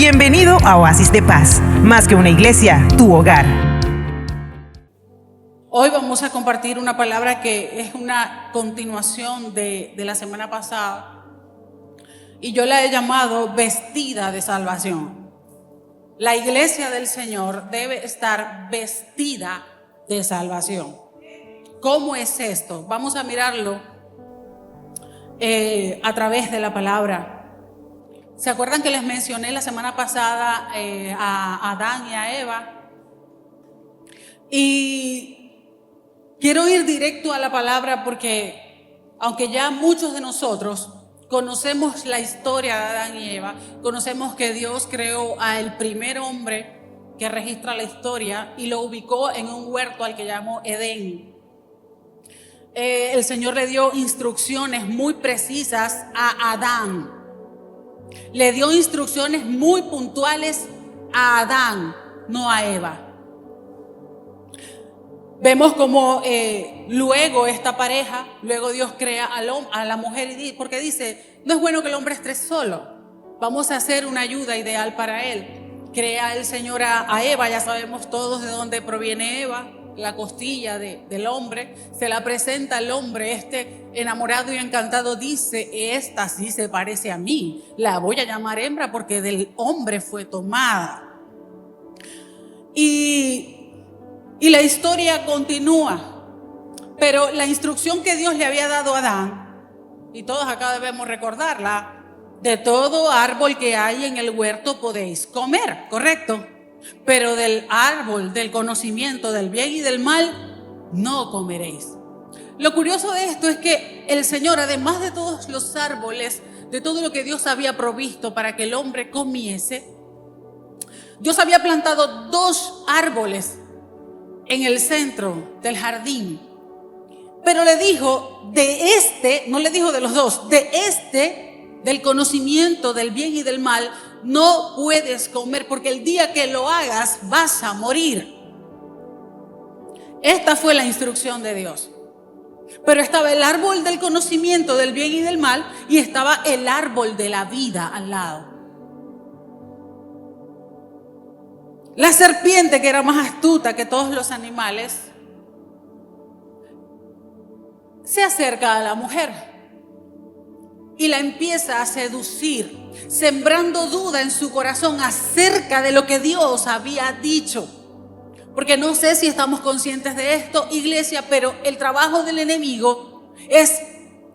Bienvenido a Oasis de Paz, más que una iglesia, tu hogar. Hoy vamos a compartir una palabra que es una continuación de la semana pasada y yo la he llamado vestida de salvación. La iglesia del Señor debe estar vestida de salvación. ¿Cómo es esto? Vamos a mirarlo a través de la palabra. ¿Se acuerdan que les mencioné la semana pasada a Adán y a Eva? Y quiero ir directo a la palabra porque aunque ya muchos de nosotros conocemos la historia de Adán y Eva, conocemos que Dios creó al primer hombre que registra la historia y lo ubicó en un huerto al que llamó Edén. El Señor le dio instrucciones muy precisas a Adán. Le dio instrucciones muy puntuales a Adán, no a Eva. Vemos como luego esta pareja, luego Dios crea a la mujer porque dice, no es bueno que el hombre esté solo, vamos a hacer una ayuda ideal para él. Crea el Señor a Eva, ya sabemos todos de dónde proviene Eva, la costilla del hombre, se la presenta al hombre, enamorado y encantado dice, esta sí se parece a mí, la voy a llamar hembra porque del hombre fue tomada. Y la historia continúa, pero la instrucción que Dios le había dado a Adán, y todos acá debemos recordarla, de todo árbol que hay en el huerto podéis comer, ¿correcto? Pero del árbol del conocimiento del bien y del mal no comeréis. Lo curioso de esto es que el Señor, además de todos los árboles, de todo lo que Dios había provisto para que el hombre comiese, Dios había plantado 2 árboles en el centro del jardín. Pero le dijo, no le dijo de los 2, del conocimiento del bien y del mal, no puedes comer porque el día que lo hagas vas a morir. Esta fue la instrucción de Dios. Pero estaba el árbol del conocimiento del bien y del mal y estaba el árbol de la vida al lado. La serpiente, que era más astuta que todos los animales, se acerca a la mujer y la empieza a seducir, sembrando duda en su corazón acerca de lo que Dios había dicho. Porque no sé si estamos conscientes de esto, iglesia, pero el trabajo del enemigo es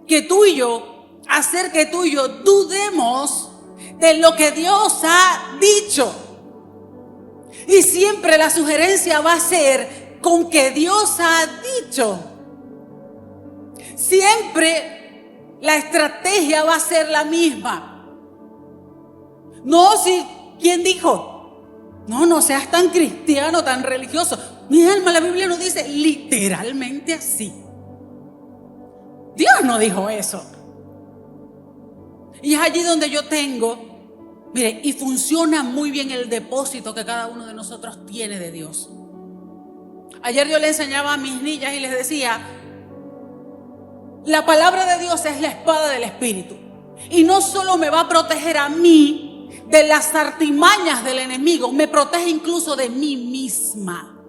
que tú y yo, hacer que tú y yo dudemos de lo que Dios ha dicho. Y siempre la sugerencia va a ser con que Dios ha dicho. Siempre la estrategia va a ser la misma. No, si, ¿quién dijo? No seas tan cristiano, tan religioso. Mi alma, la Biblia no dice literalmente así. Dios no dijo eso. Y es allí donde yo tengo, mire, y funciona muy bien el depósito que cada uno de nosotros tiene de Dios. Ayer yo le enseñaba a mis niñas y les decía, la palabra de Dios es la espada del Espíritu. Y no solo me va a proteger a mí de las artimañas del enemigo, me protege incluso de mí misma.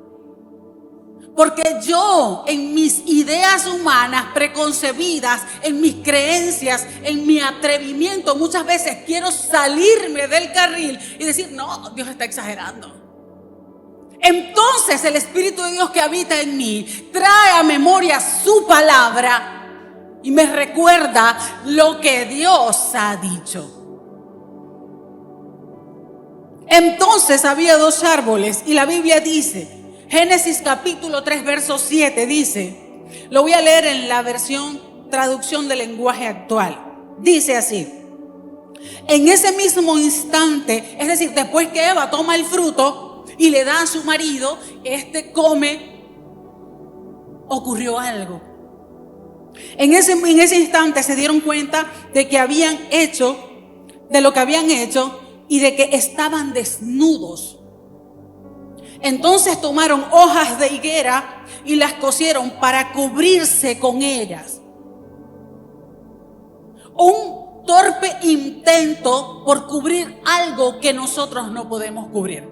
Porque yo, en mis ideas humanas preconcebidas, en mis creencias, en mi atrevimiento, muchas veces quiero salirme del carril y decir, no, Dios está exagerando. Entonces el Espíritu de Dios que habita en mí trae a memoria su palabra y me recuerda lo que Dios ha dicho. Entonces había 2 árboles y la Biblia dice, Génesis capítulo 3 verso 7 dice, lo voy a leer en la traducción del lenguaje actual. Dice así, en ese mismo instante, es decir, después que Eva toma el fruto y le da a su marido, come, ocurrió algo. En ese instante se dieron cuenta de que habían hecho, de lo que habían hecho y de que estaban desnudos. Entonces tomaron hojas de higuera y las cosieron para cubrirse con ellas. Un torpe impulso intento por cubrir algo que nosotros no podemos cubrir.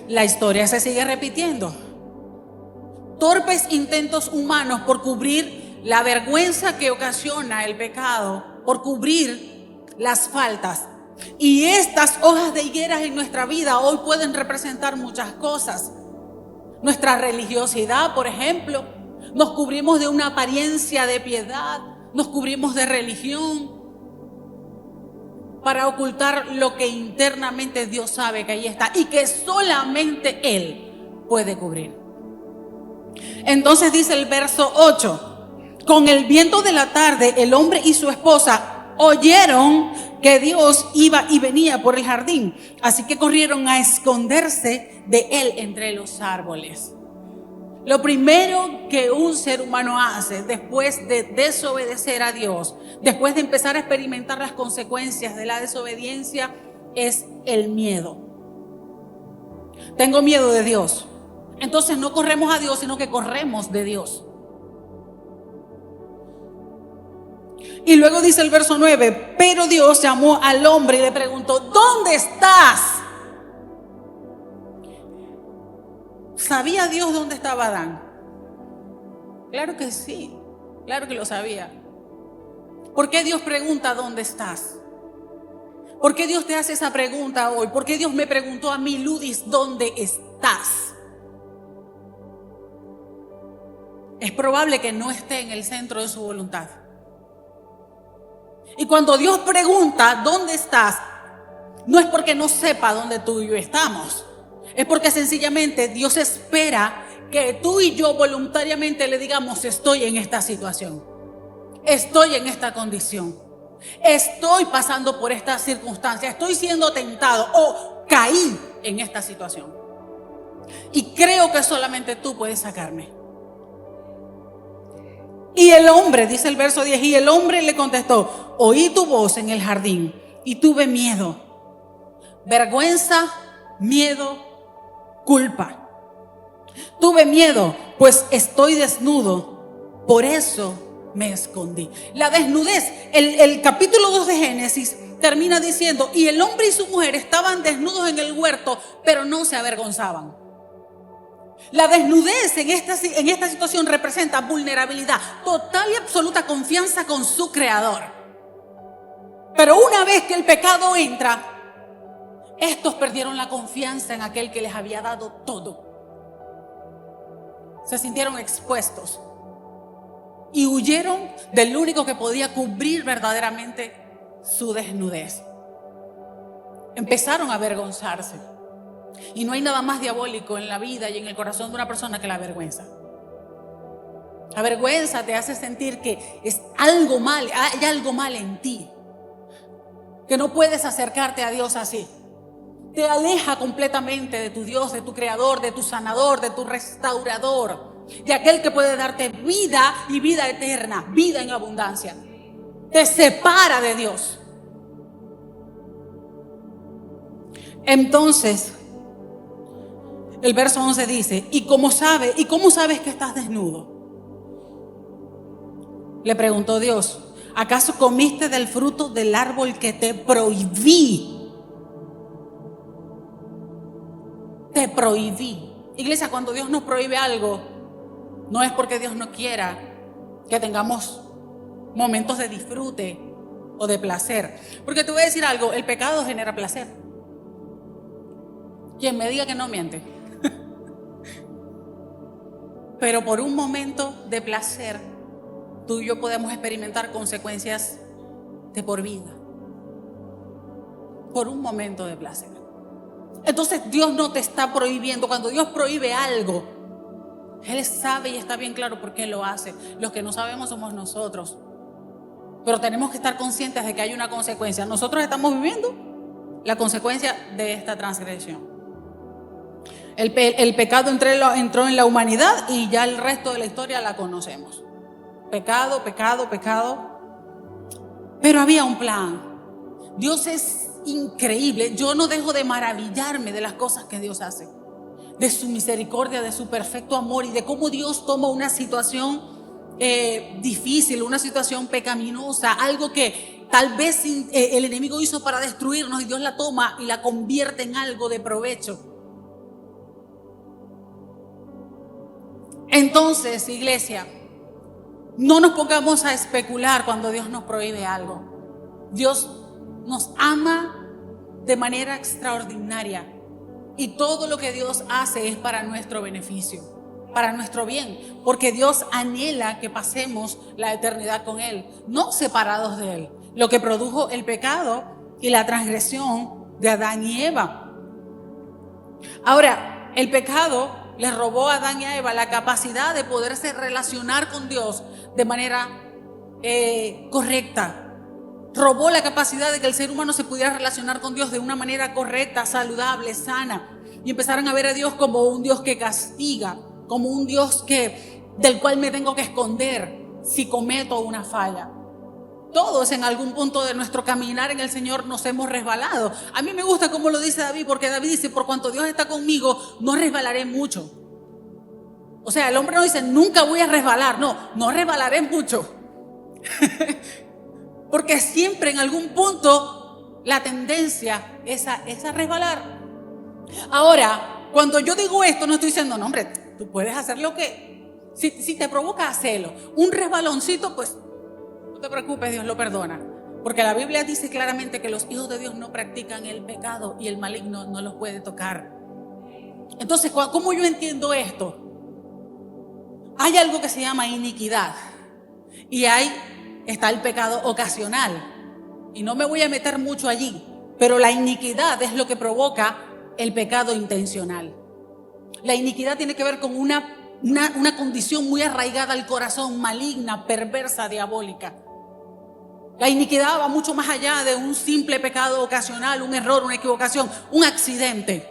La historia se sigue repitiendo. Torpes intentos humanos por cubrir la vergüenza que ocasiona el pecado, por cubrir las faltas. Y estas hojas de higueras en nuestra vida hoy pueden representar muchas cosas. Nuestra religiosidad, por ejemplo, nos cubrimos de una apariencia de piedad, nos cubrimos de religión para ocultar lo que internamente Dios sabe que ahí está y que solamente Él puede cubrir. Entonces dice el verso 8: con el viento de la tarde el hombre y su esposa oyeron que Dios iba y venía por el jardín, así que corrieron a esconderse de él entre los árboles. Lo primero que un ser humano hace después de desobedecer a Dios, después de empezar a experimentar las consecuencias de la desobediencia, es el miedo. Tengo miedo de Dios. Entonces no corremos a Dios, sino que corremos de Dios. Y luego dice el verso 9: pero Dios llamó al hombre y le preguntó: ¿dónde estás? ¿Sabía Dios dónde estaba Adán? Claro que sí, claro que lo sabía. ¿Por qué Dios pregunta dónde estás? ¿Por qué Dios te hace esa pregunta hoy? ¿Por qué Dios me preguntó a mí, Ludis, dónde estás? Es probable que no esté en el centro de su voluntad. Y cuando Dios pregunta ¿dónde estás?, no es porque no sepa dónde tú y yo estamos. Es porque sencillamente Dios espera que tú y yo voluntariamente le digamos: estoy en esta situación, estoy en esta condición, estoy pasando por esta circunstancia, estoy siendo tentado o caí en esta situación. Y creo que solamente tú puedes sacarme. Y el hombre, dice el verso 10, y el hombre le contestó: oí tu voz en el jardín y tuve miedo. Vergüenza, miedo, culpa. Tuve miedo, pues estoy desnudo, por eso me escondí. La desnudez, el capítulo 2 de Génesis termina diciendo: y el hombre y su mujer estaban desnudos en el huerto, pero no se avergonzaban. La desnudez en esta situación representa vulnerabilidad, total y absoluta confianza con su creador. Pero una vez que el pecado entra, estos perdieron la confianza en aquel que les había dado todo. Se sintieron expuestos y huyeron del único que podía cubrir verdaderamente su desnudez. Empezaron a avergonzarse. Y no hay nada más diabólico en la vida y en el corazón de una persona que la vergüenza. La vergüenza te hace sentir que es algo mal, hay algo mal en ti, que no puedes acercarte a Dios así. Te aleja completamente de tu Dios, de tu creador, de tu sanador, de tu restaurador, de aquel que puede darte vida y vida eterna, vida en abundancia. Te separa de Dios. Entonces, el verso 11 dice: ¿y cómo sabes que estás desnudo? Le preguntó Dios: ¿acaso comiste del fruto del árbol que te prohibí? Te prohibí. Iglesia, cuando Dios nos prohíbe algo, no es porque Dios no quiera que tengamos momentos de disfrute o de placer. Porque te voy a decir algo: el pecado genera placer. Quien me diga que no miente. Pero por un momento de placer, tú y yo podemos experimentar consecuencias de por vida. Por un momento de placer. Entonces Dios no te está prohibiendo. Cuando Dios prohíbe algo, Él sabe y está bien claro por qué lo hace. Los que no sabemos somos nosotros. Pero tenemos que estar conscientes de que hay una consecuencia. Nosotros estamos viviendo la consecuencia de esta transgresión. El pecado entró en la humanidad y ya el resto de la historia la conocemos. Pecado, pecado, pecado. Pero había un plan. Dios es increíble. Yo no dejo de maravillarme de las cosas que Dios hace, de su misericordia, de su perfecto amor y de cómo Dios toma una situación difícil, una situación pecaminosa, algo que tal vez el enemigo hizo para destruirnos y Dios la toma y la convierte en algo de provecho. Entonces, iglesia, no nos pongamos a especular cuando Dios nos prohíbe algo. Dios nos ama de manera extraordinaria y todo lo que Dios hace es para nuestro beneficio, para nuestro bien, porque Dios anhela que pasemos la eternidad con Él, no separados de Él. Lo que produjo el pecado y la transgresión de Adán y Eva. Ahora, el pecado les robó a Adán y a Eva la capacidad de poderse relacionar con Dios de manera correcta. Robó la capacidad de que el ser humano se pudiera relacionar con Dios de una manera correcta, saludable, sana. Y empezaron a ver a Dios como un Dios que castiga, como un Dios del cual me tengo que esconder si cometo una falla. Todos en algún punto de nuestro caminar en el Señor nos hemos resbalado. A mí me gusta como lo dice David, porque David dice, por cuanto Dios está conmigo, no resbalaré mucho. O sea, el hombre no dice, nunca voy a resbalar. No resbalaré mucho. Porque siempre en algún punto la tendencia es a resbalar. Ahora, cuando yo digo esto, no estoy diciendo, no hombre, tú puedes hacer lo que, si te provoca hacerlo. Un resbaloncito, pues no te preocupes, Dios lo perdona. Porque la Biblia dice claramente que los hijos de Dios no practican el pecado y el maligno no los puede tocar. Entonces, ¿cómo yo entiendo esto? Hay algo que se llama iniquidad y está el pecado ocasional. Y no me voy a meter mucho allí, pero la iniquidad es lo que provoca el pecado intencional. La iniquidad tiene que ver con una condición muy arraigada al corazón, maligna, perversa, diabólica. La iniquidad va mucho más allá de un simple pecado ocasional, un error, una equivocación, un accidente.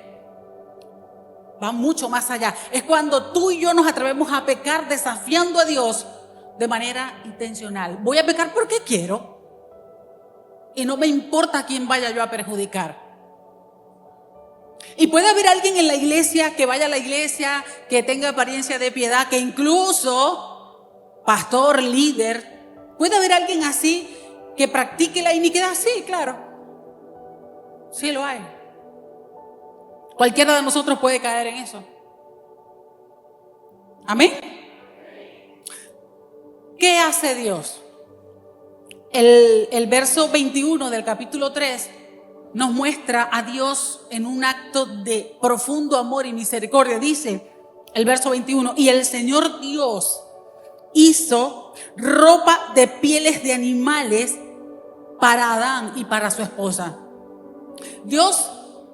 Va mucho más allá. Es cuando tú y yo nos atrevemos a pecar desafiando a Dios de manera intencional. Voy a pecar porque quiero y no me importa a quién vaya yo a perjudicar. Y puede haber alguien en la iglesia que vaya a la iglesia, que tenga apariencia de piedad, que incluso pastor, líder, puede haber alguien así que practique la iniquidad. Sí, claro, sí lo hay. Cualquiera de nosotros puede caer en eso. Amén. ¿Qué hace Dios? El verso 21 del capítulo 3 nos muestra a Dios en un acto de profundo amor y misericordia. Dice el verso 21, y el Señor Dios hizo ropa de pieles de animales para Adán y para su esposa.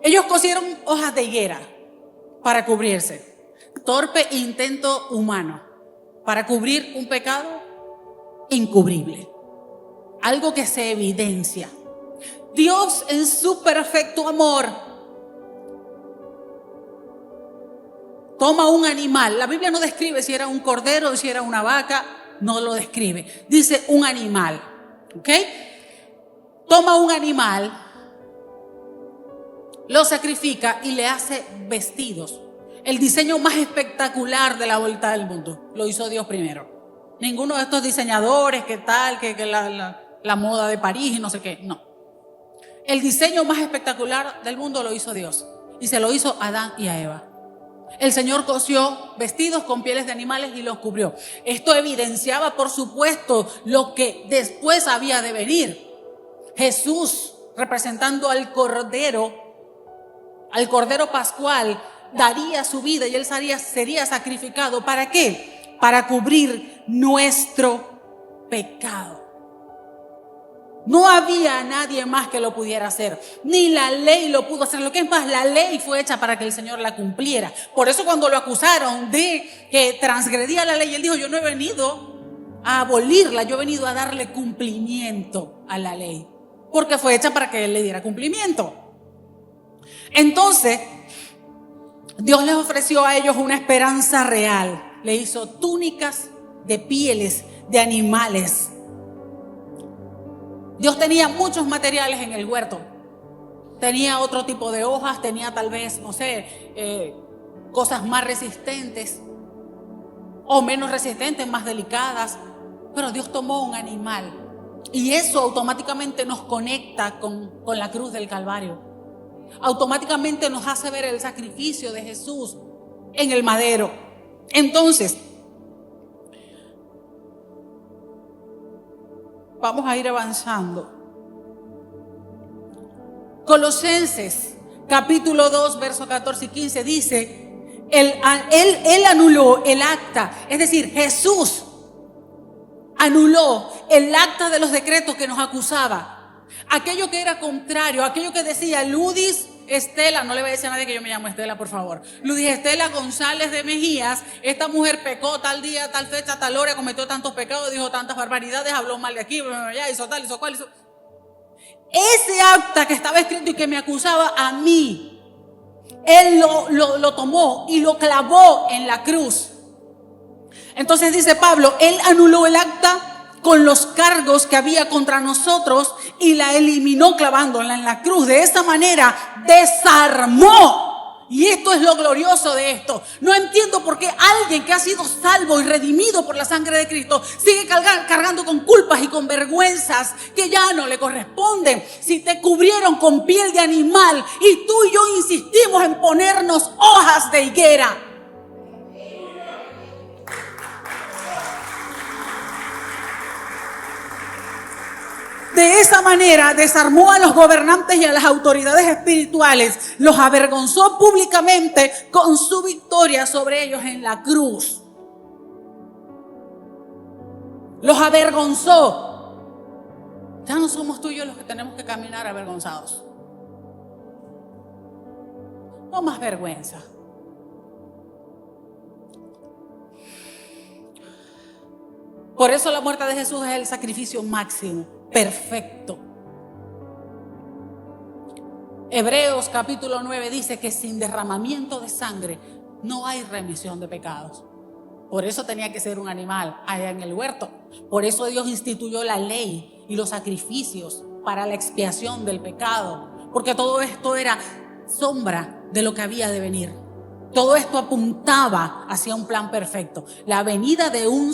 Ellos cosieron hojas de higuera para cubrirse. Torpe intento humano para cubrir un pecado incubrible. Algo que se evidencia. Dios en su perfecto amor toma un animal. La Biblia no describe si era un cordero o si era una vaca, no lo describe. Dice un animal, ¿ok? Toma un animal, lo sacrifica y le hace vestidos. El diseño más espectacular de la vuelta del mundo lo hizo Dios primero. Ninguno de estos diseñadores, que la moda de París y no sé qué, no. El diseño más espectacular del mundo lo hizo Dios y se lo hizo a Adán y a Eva. El Señor cosió vestidos con pieles de animales y los cubrió. Esto evidenciaba, por supuesto, lo que después había de venir. Jesús, representando al Cordero Pascual, daría su vida y él sería sacrificado. ¿Para qué? Para cubrir nuestro pecado. No había nadie más que lo pudiera hacer, ni la ley lo pudo hacer. Lo que es más, la ley fue hecha para que el Señor la cumpliera. Por eso cuando lo acusaron de que transgredía la ley, él dijo, yo no he venido a abolirla, yo he venido a darle cumplimiento a la ley, porque fue hecha para que él le diera cumplimiento. Entonces, Dios les ofreció a ellos una esperanza real. Le hizo túnicas de pieles de animales. Dios tenía muchos materiales en el huerto. Tenía otro tipo de hojas, tenía tal vez, no sé, cosas más resistentes. o menos resistentes, más delicadas. Pero Dios tomó un animal y eso automáticamente nos conecta con la cruz del Calvario. Automáticamente nos hace ver el sacrificio de Jesús en el madero. Entonces, vamos a ir avanzando. Colosenses capítulo 2, versos 14 y 15 dice, él anuló el acta, es decir, Jesús anuló el acta de los decretos que nos acusaba. Aquello que era contrario, aquello que decía Ludis Estela, no le voy a decir a nadie que yo me llamo Estela, por favor. Ludis Estela González de Mejías, esta mujer pecó tal día, tal fecha, tal hora, cometió tantos pecados, dijo tantas barbaridades, habló mal de aquí, hizo tal, hizo cual, hizo. Ese acta que estaba escrito y que me acusaba a mí, él lo tomó y lo clavó en la cruz. Entonces dice Pablo, él anuló el acta con los cargos que había contra nosotros y la eliminó clavándola en la cruz. De esta manera desarmó. Y esto es lo glorioso de esto. No entiendo por qué alguien que ha sido salvo y redimido por la sangre de Cristo sigue cargando con culpas y con vergüenzas que ya no le corresponden. Si te cubrieron con piel de animal y tú y yo insistimos en ponernos hojas de higuera. De esa manera desarmó a los gobernantes y a las autoridades espirituales, los avergonzó públicamente con su victoria sobre ellos en la cruz. Los avergonzó. Ya no somos tú y yo los que tenemos que caminar avergonzados. No más vergüenza. Por eso la muerte de Jesús es el sacrificio máximo, perfecto. Hebreos capítulo 9 dice que sin derramamiento de sangre no hay remisión de pecados. Por eso tenía que ser un animal allá en el huerto. Por eso Dios instituyó la ley y los sacrificios para la expiación del pecado. Porque todo esto era sombra de lo que había de venir. Todo esto apuntaba hacia un plan perfecto. La venida de un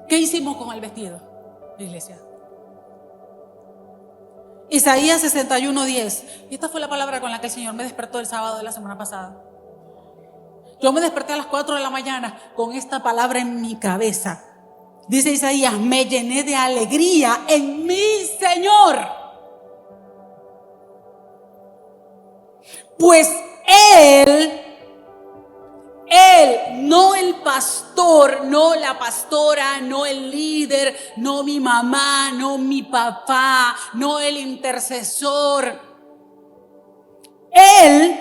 ¿Qué hicimos con el vestido, iglesia? Isaías 61:10. Y esta fue la palabra con la que el Señor me despertó el sábado de la semana pasada. Yo me desperté a las 4 de la mañana con esta palabra en mi cabeza. Dice Isaías: me llené de alegría en mi Señor, pues Él, no el pastor, no la pastora, no el líder, no mi mamá, no mi papá, no el intercesor. Él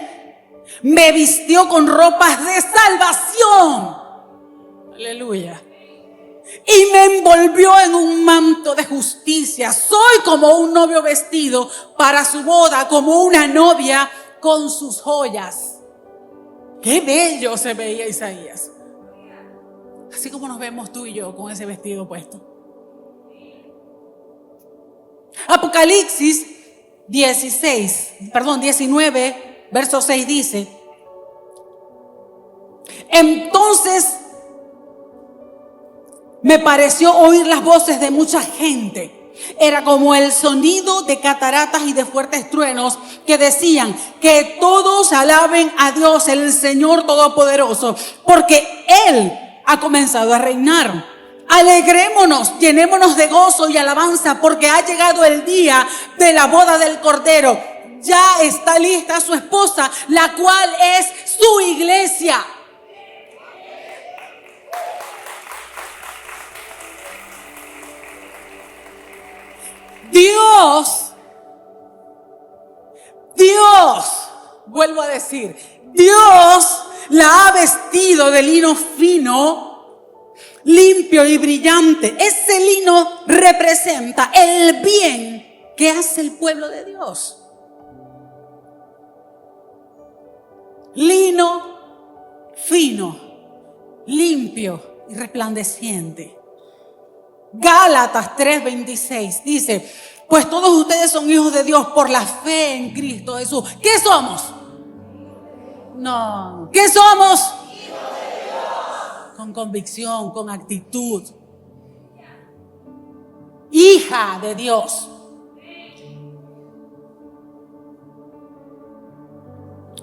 me vistió con ropas de salvación. Aleluya. Y me envolvió en un manto de justicia. Soy como un novio vestido para su boda, como una novia con sus joyas. Qué bello se veía Isaías. Así como nos vemos tú y yo con ese vestido puesto. Apocalipsis 19, verso 6 dice: entonces me pareció oír las voces de mucha gente. Era como el sonido de cataratas y de fuertes truenos que decían: que todos alaben a Dios, el Señor Todopoderoso, porque Él ha comenzado a reinar. Alegrémonos, llenémonos de gozo y alabanza, porque ha llegado el día de la boda del Cordero. Ya está lista su esposa, la cual es su iglesia. Dios, vuelvo a decir, Dios la ha vestido de lino fino, limpio y brillante. Ese lino representa el bien que hace el pueblo de Dios. Lino fino, limpio y resplandeciente. Gálatas 3:26 dice: pues todos ustedes son hijos de Dios por la fe en Cristo Jesús. ¿Qué somos? No. ¿Qué somos? Hijos de Dios. Con convicción, con actitud. Hija de Dios.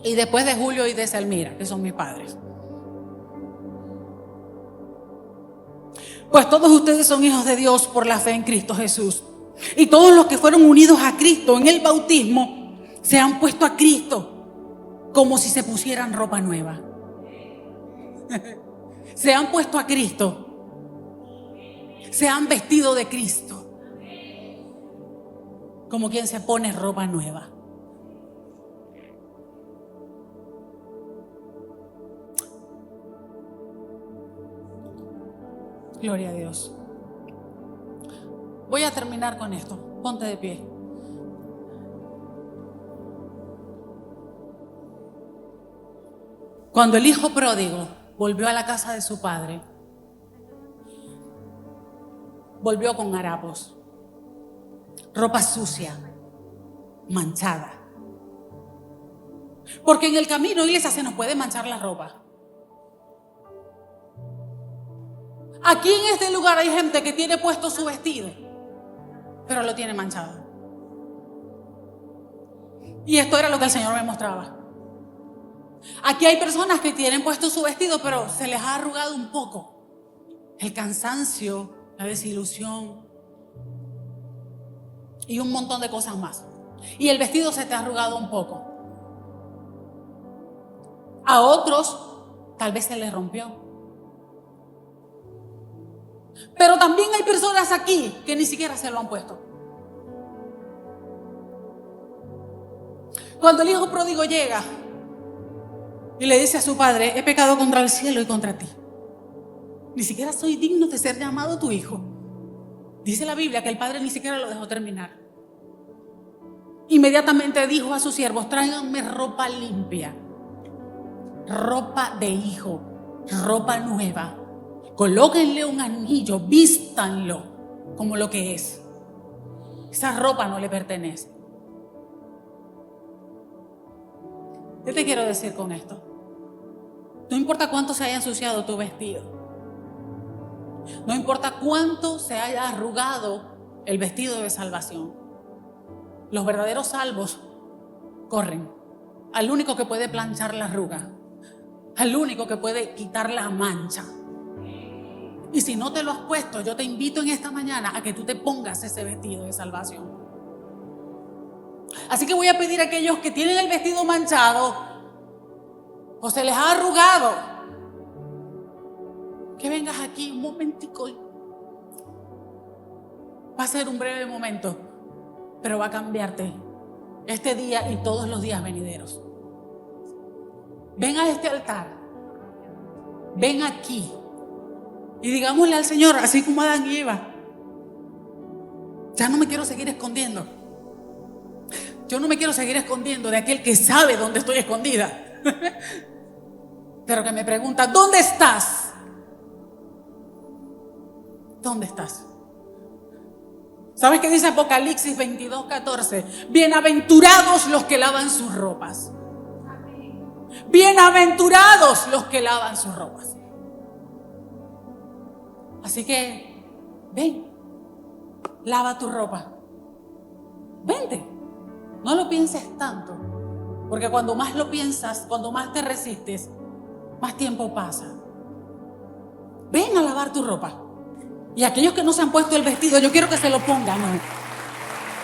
Y después de Julio y de Selmira, que son mis padres. Pues todos ustedes son hijos de Dios por la fe en Cristo Jesús. Y todos los que fueron unidos a Cristo en el bautismo se han puesto a Cristo como si se pusieran ropa nueva. Se han puesto a Cristo. Se han vestido de Cristo como quien se pone ropa nueva. Gloria a Dios. Voy a terminar con esto. Ponte de pie. Cuando el hijo pródigo volvió a la casa de su padre, volvió con harapos, ropa sucia, manchada. Porque en el camino, iglesia, se nos puede manchar la ropa. Aquí en este lugar hay gente que tiene puesto su vestido, pero lo tiene manchado. Y esto era lo que el Señor me mostraba. Aquí hay personas que tienen puesto su vestido, pero se les ha arrugado un poco. El cansancio, la desilusión y un montón de cosas más. Y el vestido se te ha arrugado un poco. A otros tal vez se les rompió. Pero también hay personas aquí que ni siquiera se lo han puesto. Cuando el hijo pródigo llega y le dice a su padre: he pecado contra el cielo y contra ti, ni siquiera soy digno de ser llamado tu hijo. Dice la Biblia que el padre ni siquiera lo dejó terminar. Inmediatamente dijo a sus siervos: tráiganme ropa limpia, ropa de hijo, ropa nueva. Colóquenle un anillo, vístanlo como lo que es. Esa ropa no le pertenece. ¿Qué te quiero decir con esto? No importa cuánto se haya ensuciado tu vestido. No importa cuánto se haya arrugado el vestido de salvación. Los verdaderos salvos corren al único que puede planchar la arruga, al único que puede quitar la mancha. Y si no te lo has puesto, yo te invito en esta mañana a que tú te pongas ese vestido de salvación. Así que voy a pedir a aquellos que tienen el vestido manchado o se les ha arrugado, que vengas aquí un momentico. Va a ser un breve momento, pero va a cambiarte este día y todos los días venideros. Ven a este altar, ven aquí y digámosle al Señor, así como Adán y Eva: ya no me quiero seguir escondiendo. Yo no me quiero seguir escondiendo de aquel que sabe dónde estoy escondida, pero que me pregunta: ¿dónde estás? ¿Dónde estás? ¿Sabes qué dice Apocalipsis 22:14? Bienaventurados los que lavan sus ropas. Bienaventurados los que lavan sus ropas. Así que ven, lava tu ropa. Vente, no lo pienses tanto, porque cuando más lo piensas, cuando más te resistes, más tiempo pasa. Ven a lavar tu ropa. Y aquellos que no se han puesto el vestido, yo quiero que se lo pongan hoy.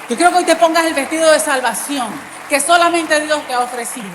Yo quiero que hoy te pongas el vestido de salvación que solamente Dios te ha ofrecido.